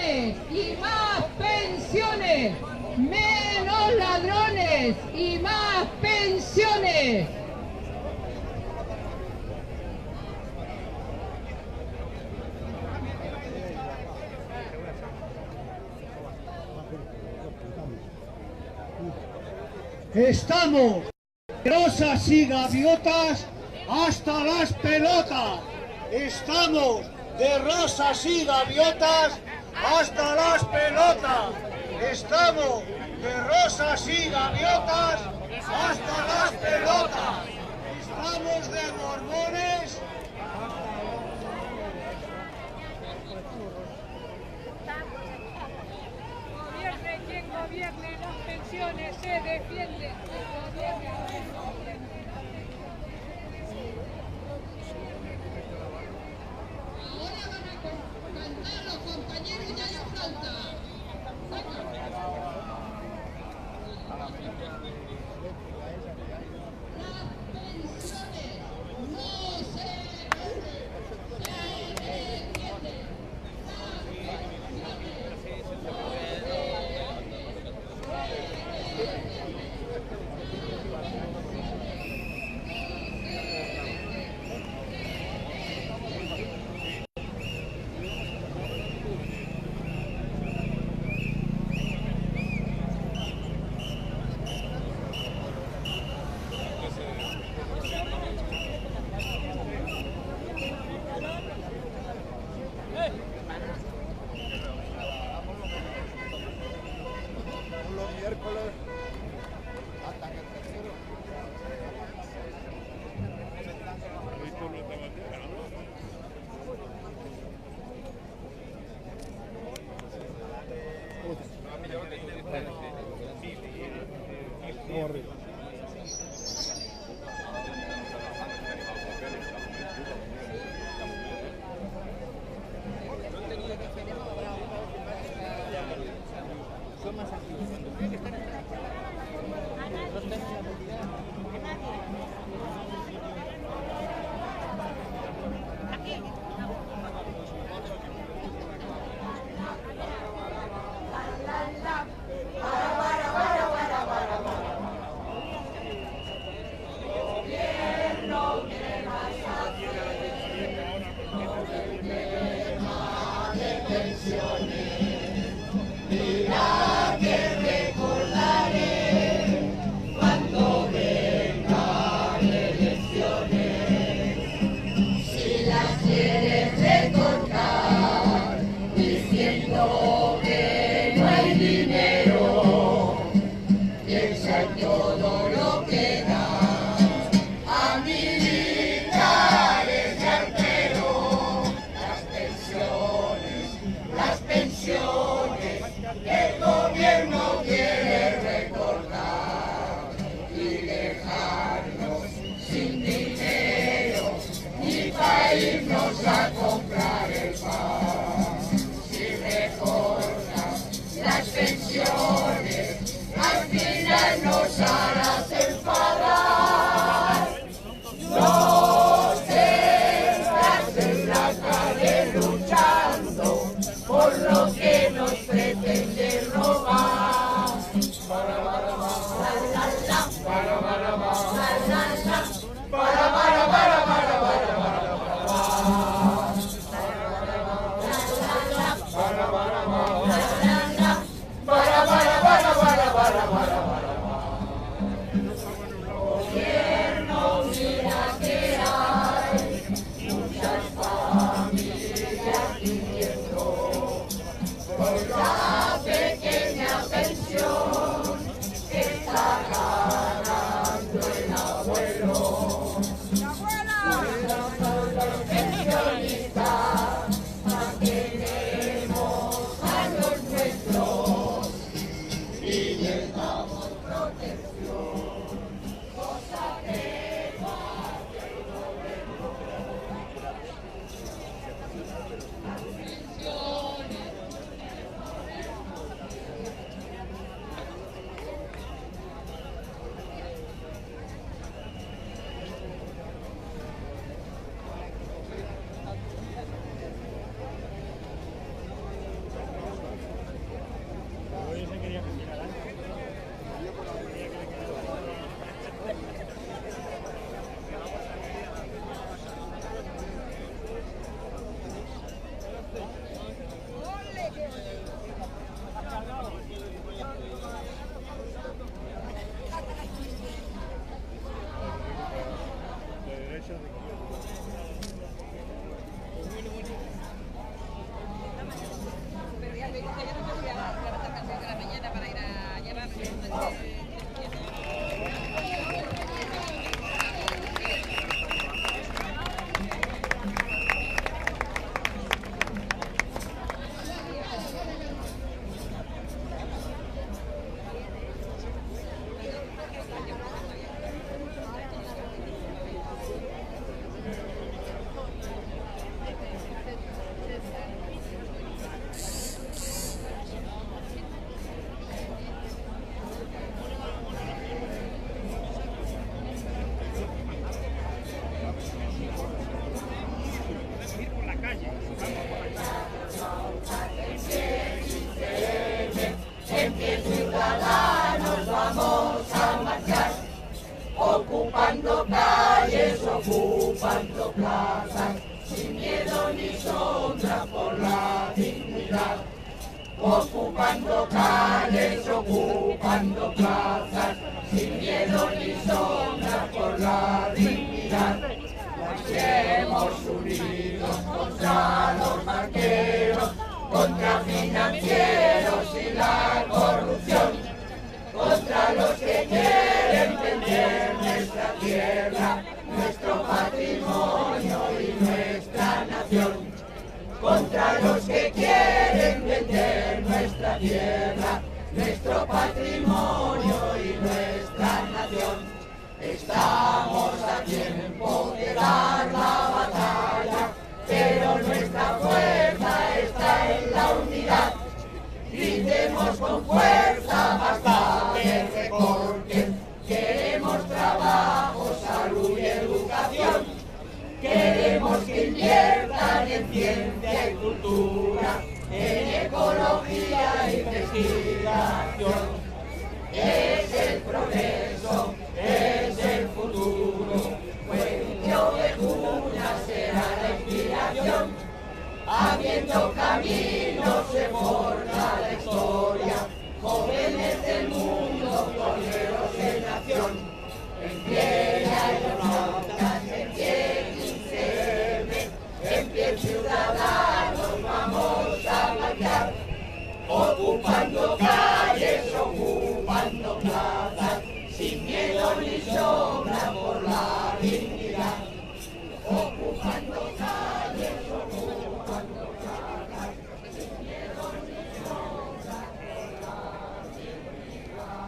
ladrones y más pensiones. Menos ladrones y más pensiones. Estamos de rosas y gaviotas hasta las pelotas. Estamos de rosas y gaviotas hasta las pelotas. Estamos de rosas y gaviotas hasta las pelotas. Estamos de borbones. Gobierne quien gobierne, las pensiones se defienden. Ahora van a cantar los compañeros y hay flauta. Las pensiones no se venden, se defienden. Irnos a comprar el pan, si dignidad. Ocupando calles, ocupando plazas, sin miedo ni sombra por la dignidad. Marchemos unidos contra los banqueros, contra financieros y la corrupción, contra los que quieren vender nuestra tierra, nuestro patrimonio y nuestra nación. Contra los que quieren vender nuestra tierra, nuestro patrimonio y nuestra nación. Estamos a tiempo de dar la batalla, pero nuestra fuerza está en la unidad. Gritemos con fuerza, basta de recortes. Queremos trabajo, salud y educación. Queremos que inviertan en ciencia y cultura, en ecología e investigación. Es el progreso, es el futuro, Fuencio de Cuna será la inspiración. Abriendo caminos se forja la historia, jóvenes del mundo, guerreros de nación. En pie aeronautas, en pie 15M, en pie ciudadanos vamos a marchar, ocupando calles, ocupando plazas, sin miedo ni sombra por la dignidad. Ocupando calles, ocupando plazas, sin miedo ni sombra por la dignidad.